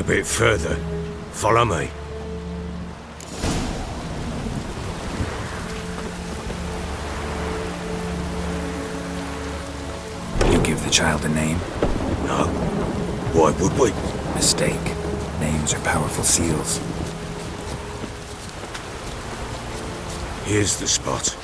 A bit further. Follow me. You give the child a name? No. Why would we? Mistake. Names are powerful seals. Here's the spot.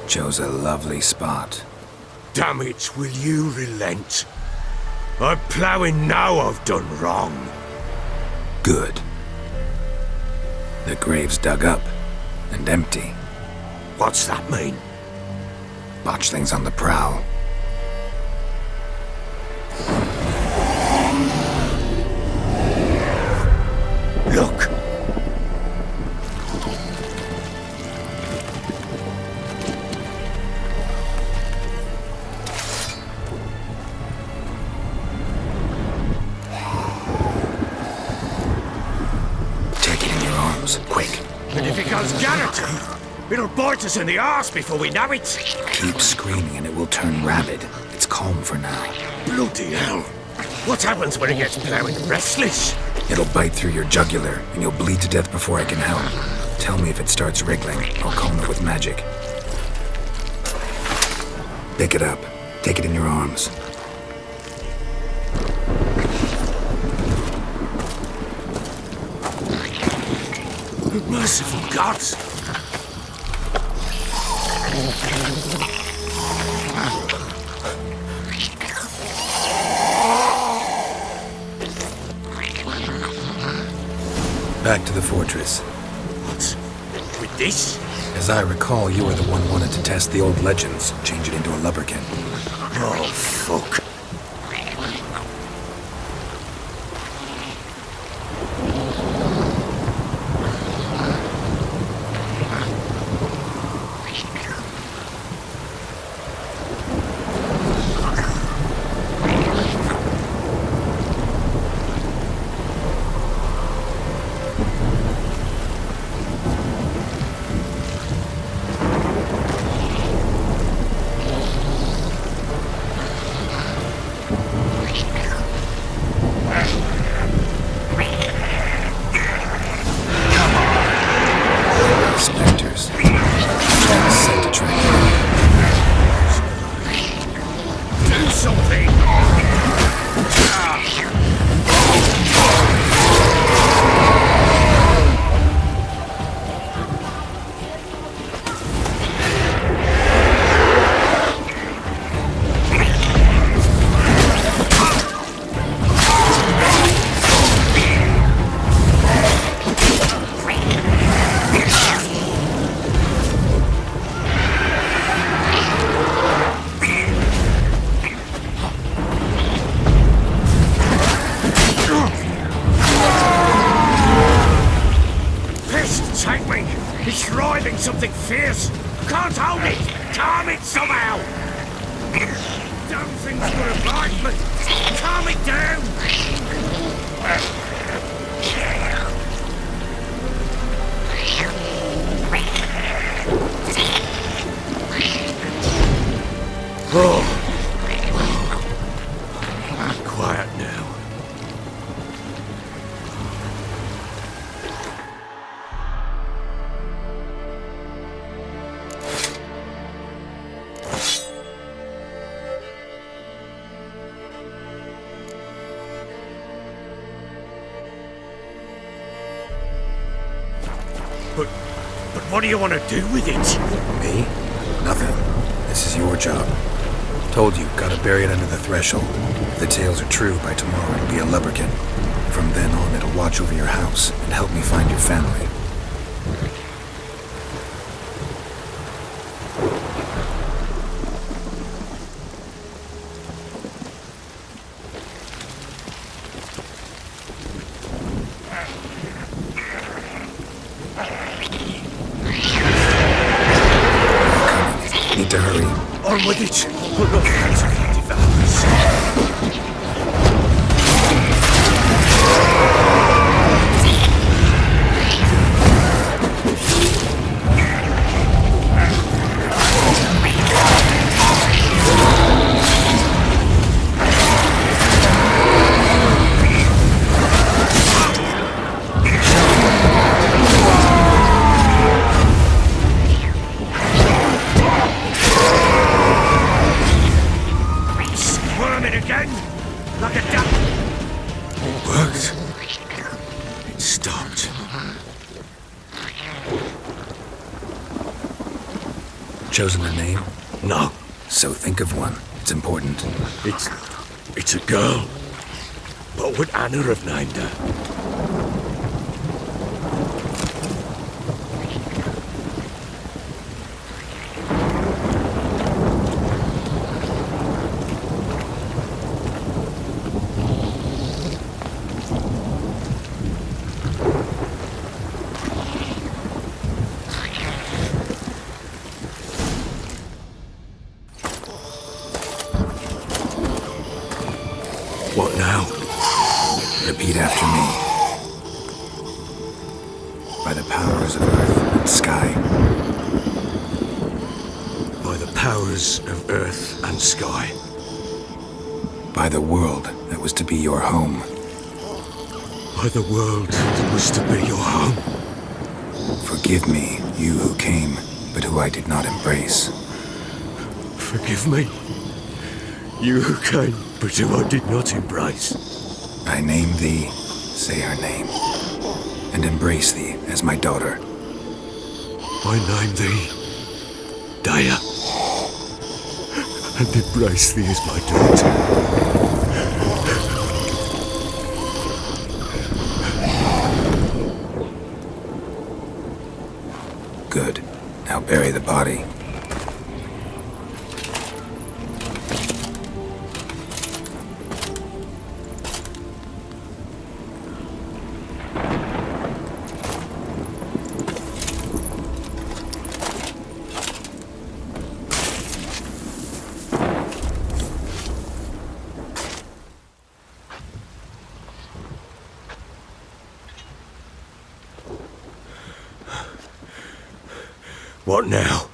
Chose a lovely spot. Damn it, will you relent? I'm ploughing now I've done wrong. Good. The grave's dug up and empty. What's that mean? Botchling's on the prowl. Look! Take it in your arms, quick. And if it goes Garrett, it'll bite us in the arse before we know it. Keep screaming and it will turn rabid. It's calm for now. Bloody hell. What happens when it gets ploughing restless? It'll bite through your jugular, and you'll bleed to death before I can help. Tell me if it starts wriggling. I'll calm it with magic. Pick it up. Take it in your arms. Merciful gods! Back to the fortress. What? With this? As I recall, you were the one who wanted to test the old legends, change it into a lubberkin. Oh, fuck. Something fierce! Can't hold it! Calm it somehow! Damn thing's gonna bite me! Calm it down! Oh! Quiet now. But what do you want to do with it? Me? Nothing. This is your job. Told you, gotta bury it under the threshold. If the tales are true, by tomorrow it'll be a lubberkin. From then on, it'll watch over your house and help me find your family. Need to hurry. On with it! We're not friends developers. chosen a name? No, So think of one. It's important. it's a girl. What would Anna have named her? What now? Repeat after me. By the powers of earth and sky. By the powers of earth and sky. By the world that was to be your home. By the world that was to be your home. Forgive me, you who came, but who I did not embrace. Forgive me, you who came, but who I did not embrace. I name thee, say her name, and embrace thee as my daughter. I name thee, Daya, and embrace thee as my daughter. Good. Now bury the body. What now?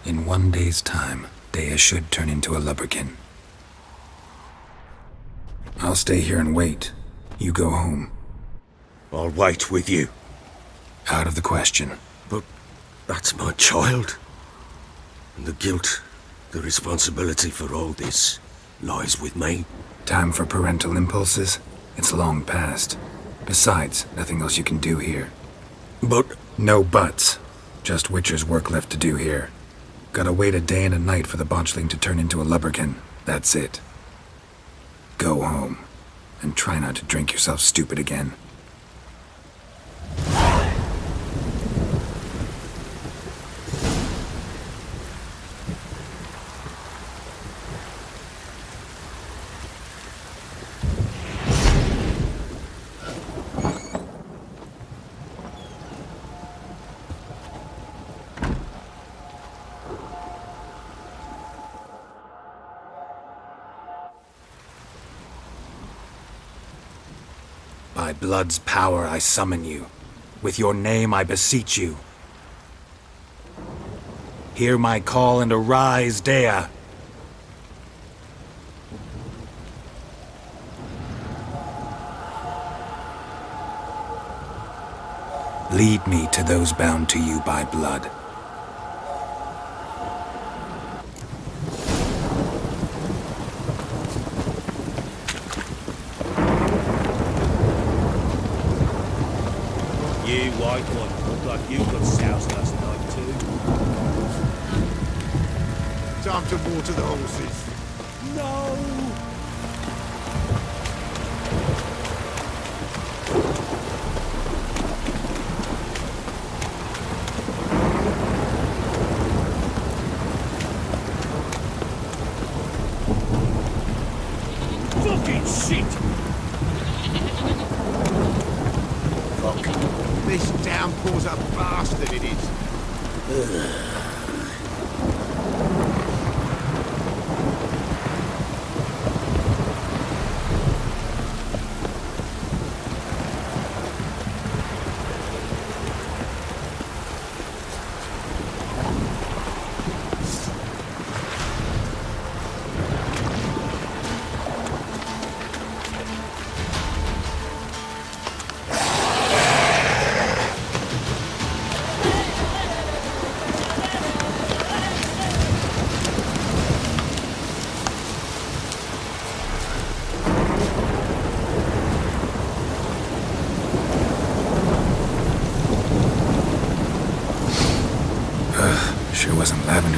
In 1 day's time, Dea should turn into a lubberkin. I'll stay here and wait. You go home. I'll wait with you. Out of the question. But that's my child. And the guilt, the responsibility for all this lies with me. Time for parental impulses? It's long past. Besides, nothing else you can do here. But No buts. Just Witcher's work left to do here. Gotta wait a day and a night for the botchling to turn into a lubberkin. That's it. Go home. And try not to drink yourself stupid again. By blood's power I summon you. With your name I beseech you. Hear my call and arise, Dea. Lead me to those bound to you by blood. you, white one, look like you got soused last night too. Time to water the horses. No! Fucking shit! Fuck. This downpour's a bastard, it is.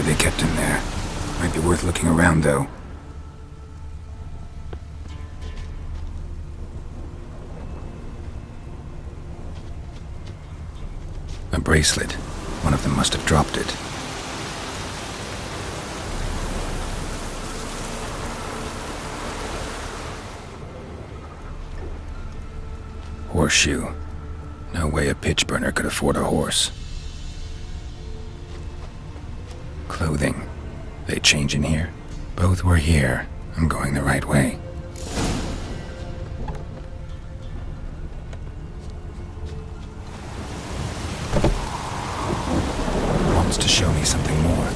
wonder they kept him there. Might be worth looking around, though. A bracelet. One of them must have dropped it. Horseshoe. No way a pitch burner could afford a horse. Clothing. They change in here? Both were here. I'm going the right way. Wants to show me something more.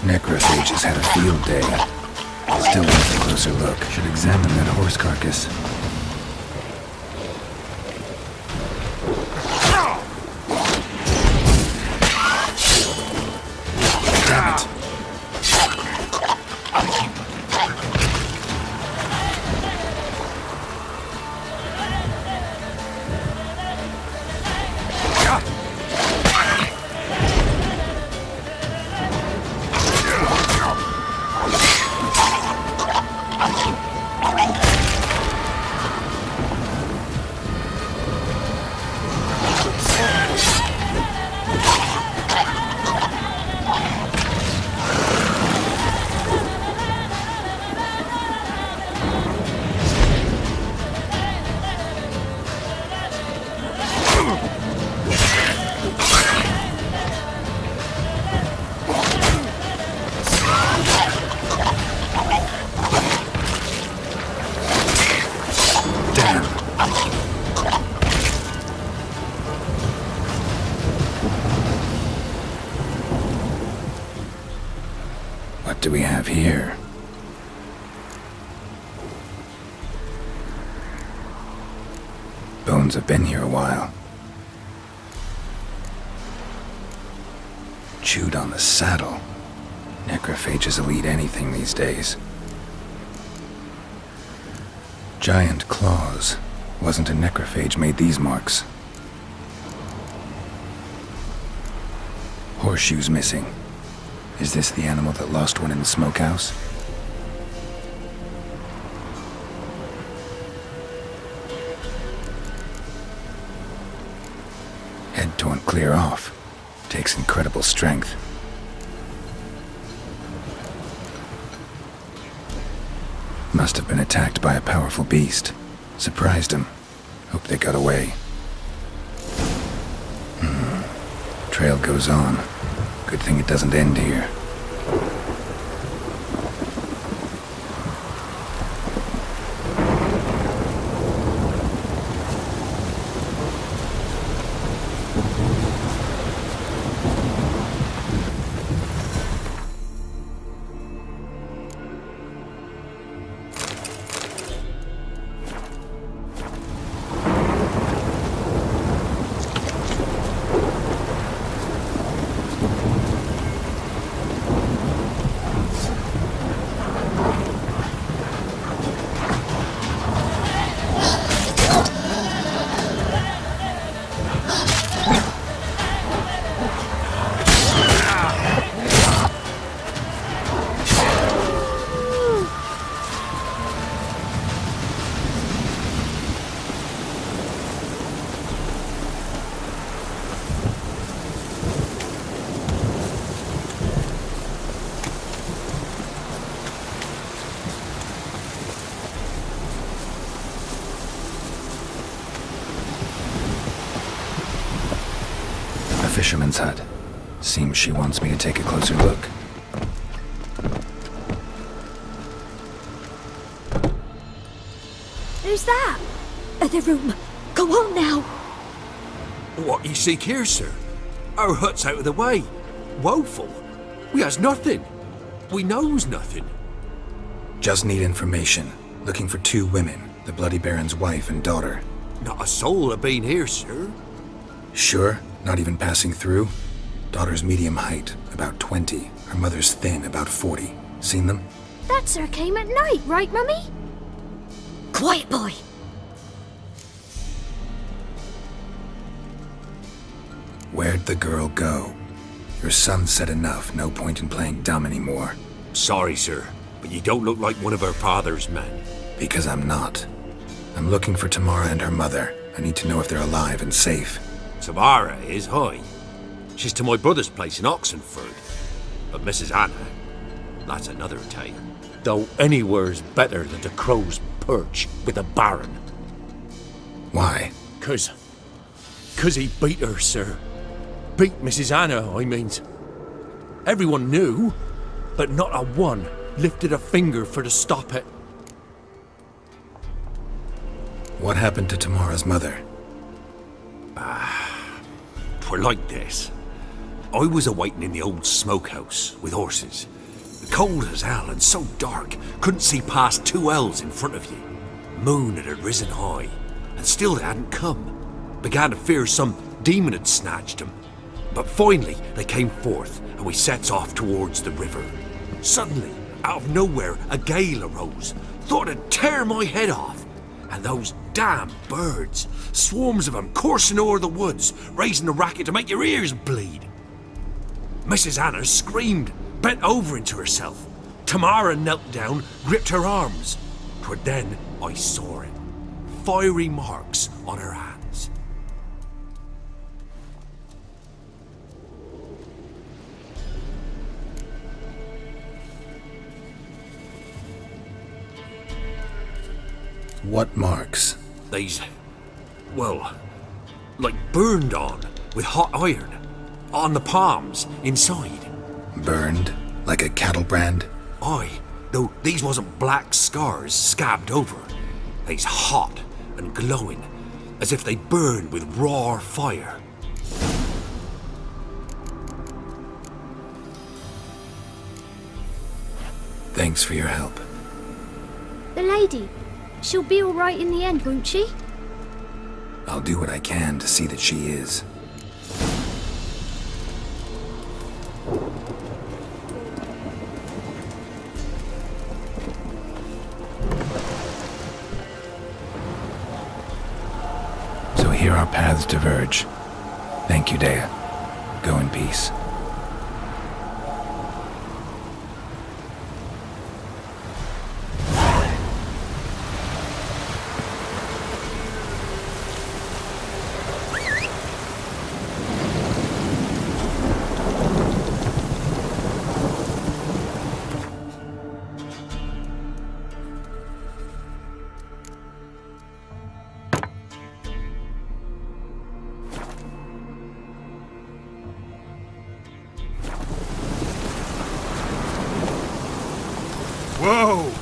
Necrophages had a field day. Still worth a closer look. Should examine that horse carcass. Damn it. What do we have here? Bones have been here a while. Chewed on the saddle. Necrophages will eat anything these days. Giant claws. Wasn't a necrophage made these marks. Horseshoes missing. Is this the animal that lost one in the smokehouse? Head torn clear off. Takes incredible strength. Must have been attacked by a powerful beast. Surprised him. Hope they got away. Trail goes on. Good thing it doesn't end here. fisherman's hut. Seems she wants me to take a closer look. Who's that? Other room. Go on now. What you seek here, sir? Our hut's out of the way. Woeful. We has nothing. We knows nothing. Just need information. Looking for 2 women, the Bloody Baron's wife and daughter. Not a soul have been here, sir. Sure? Not even passing through? Daughter's medium height, about 20. Her mother's thin, about 40. Seen them? That sir came at night, right, Mummy? Quiet, boy. Where'd the girl go? Your son said enough, no point in playing dumb anymore. Sorry, sir, but you don't look like one of our father's men. Because I'm not. I'm looking for Tamara and her mother. I need to know if they're alive and safe. Tamara is, hi. She's to my brother's place in Oxenford. But Mrs. Anna, that's another tale. Though anywhere's better than the crow's perch with the Baron. Why? 'Cause he beat her, sir. Beat Mrs. Anna, I means. Everyone knew, but not a one lifted a finger for to stop it. What happened to Tamara's mother? 'Twere like this. I was awaiting in the old smokehouse with horses. Cold as hell and so dark, couldn't see past 2 ells in front of you. Moon had risen high, and still they hadn't come. Began to fear some demon had snatched them. But finally they came forth, and we sets off towards the river. Suddenly, out of nowhere, a gale arose. Thought it'd tear my head off. And those damn birds, swarms of them coursing o'er the woods, raising a racket to make your ears bleed. Mrs. Anna screamed, bent over into herself. Tamara knelt down, gripped her arms. 'Twere then I saw it. Fiery marks on her hands. What marks? These, well, like burned on with hot iron. On the palms, inside. Burned? Like a cattle brand? Aye, though these wasn't black scars scabbed over. They's hot and glowing, as if they burned with raw fire. Thanks for your help. The lady. She'll be all right in the end, won't she? I'll do what I can to see that she is. So here our paths diverge. Thank you, Dea. Go in peace. Whoa!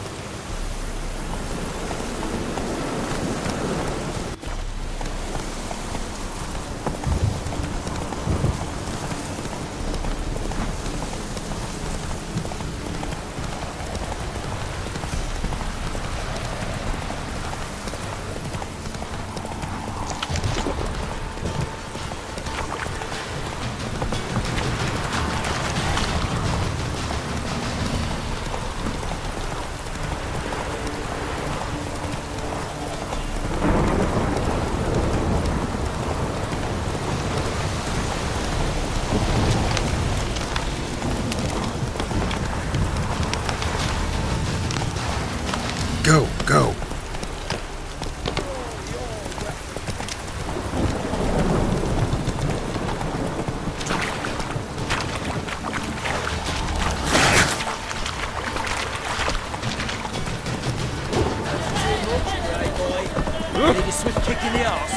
Go, go. Need a swift kick in the arse.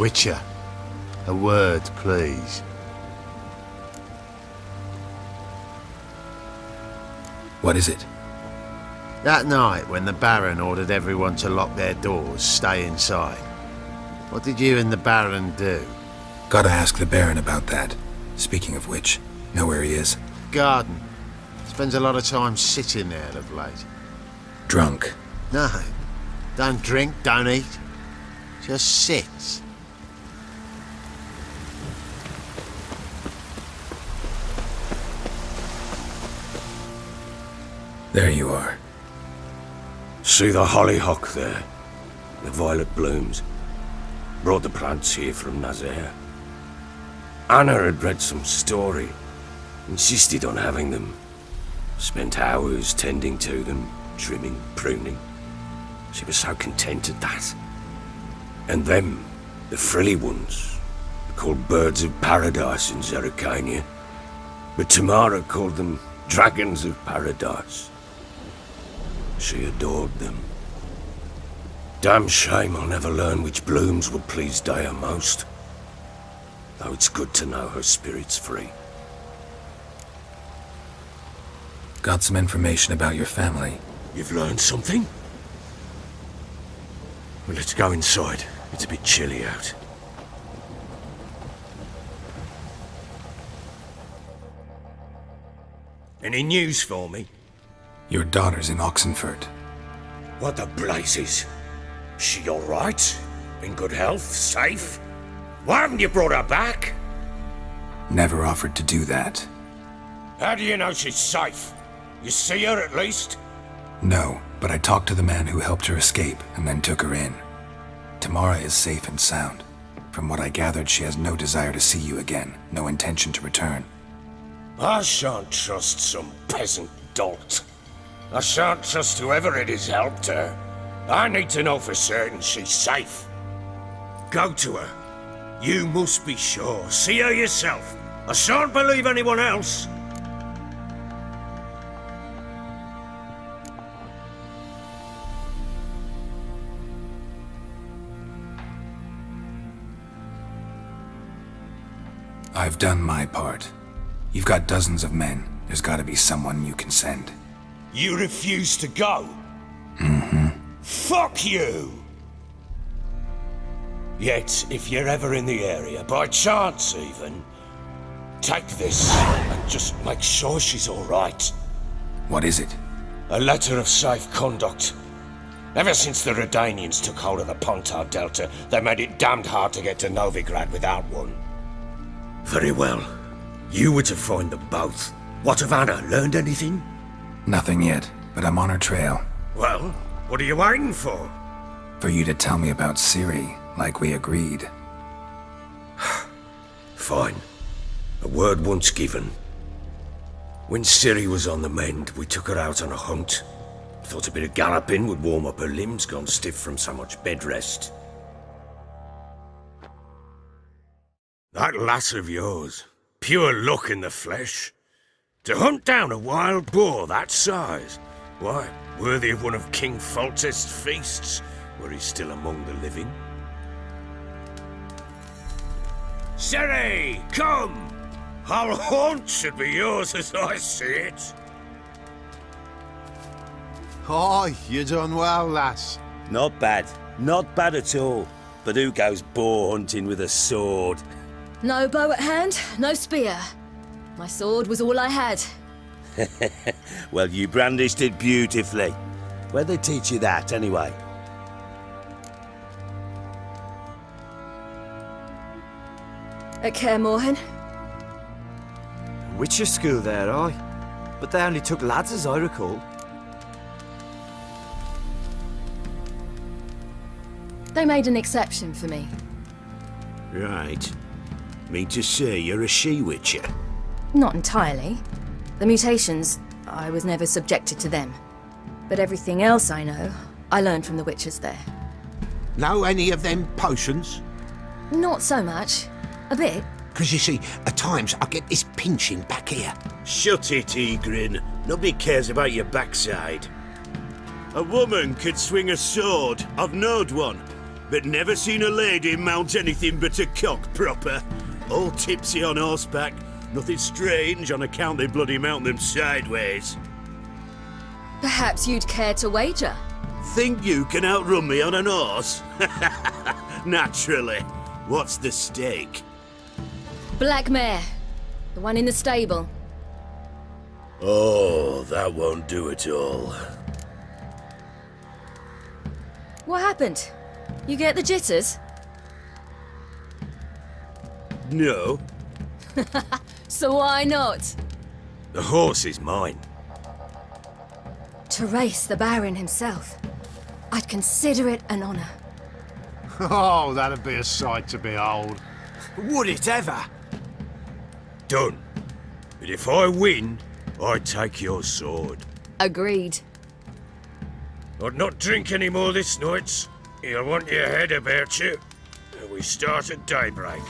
Witcher, a word, please. What is it? That night when the Baron ordered everyone to lock their doors, stay inside. What did you and the Baron do? Gotta ask the Baron about that. Speaking of which, know where he is? Garden. Spends a lot of time sitting there of late. Drunk. No. Don't drink, don't eat. Just sits. There you are. See the hollyhock there? The violet blooms. Brought the plants here from Nazaire. Anna had read some story. Insisted on having them. Spent hours tending to them, trimming, pruning. She was so content at that. And them, the frilly ones, called birds of paradise in Zerrikania. But Tamara called them dragons of paradise. She adored them. Damn shame I'll never learn which blooms would please Daya most. Though it's good to know her spirit's free. Got some information about your family. You've learned something? Well, let's go inside. It's a bit chilly out. Any news for me? Your daughter's in Oxenford. What the blazes? She all right? In good health? Safe? Why haven't you brought her back? Never offered to do that. How do you know she's safe? You see her at least? No, but I talked to the man who helped her escape and then took her in. Tamara is safe and sound. From what I gathered, she has no desire to see you again, no intention to return. I shan't trust some peasant dolt. I shan't trust whoever it is helped her. I need to know for certain she's safe. Go to her. You must be sure. See her yourself. I shan't believe anyone else. I've done my part. You've got dozens of men. There's gotta be someone you can send. You refuse to go? Fuck you! Yet, if you're ever in the area, by chance even, take this and just make sure she's alright. What is it? A letter of safe conduct. Ever since the Redanians took hold of the Pontar Delta, they made it damned hard to get to Novigrad without one. Very well. You were to find them both. What of Anna? Learned anything? Nothing yet, but I'm on her trail. Well, what are you waiting for? For you to tell me about Ciri, like we agreed. Fine. A word once given. When Ciri was on the mend, we took her out on a hunt. Thought a bit of galloping would warm up her limbs, gone stiff from so much bed rest. That lass of yours, pure luck in the flesh. To hunt down a wild boar that size, why, worthy of one of King Foltest's feasts, were he still among the living. Ciri, come! Our haunt should be yours as I see it. Aye, you done well, lass. Not bad. Not bad at all. But who goes boar hunting with a sword? No bow at hand, no spear. My sword was all I had. Well, you brandished it beautifully. Where'd they teach you that, anyway? At Kaer Morhen. Witcher school there, aye. But they only took lads as I recall. They made an exception for me. Right. Mean to say you're a she-witcher? Not entirely. The mutations, I was never subjected to them. But everything else I know, I learned from the witches there. Know any of them potions? Not so much. A bit. Because you see, at times I get this pinching back here. Shut it, Egrin. Nobody cares about your backside. A woman could swing a sword. I've knowed one. but never seen a lady mount anything but a cock proper. All tipsy on horseback, nothing strange on account they bloody mount them sideways. Perhaps you'd care to wager? Think you can outrun me on an horse? Naturally. What's the stake? Black mare. The one in the stable. Oh, that won't do it all. What happened? You get the jitters? No. So why not? The horse is mine. To race the Baron himself. I'd consider it an honor. Oh, that'd be a sight to behold. Would it ever? Done. But if I win, I take your sword. Agreed. I'd not drink any more this night. You'll want your head about you. And we start at daybreak.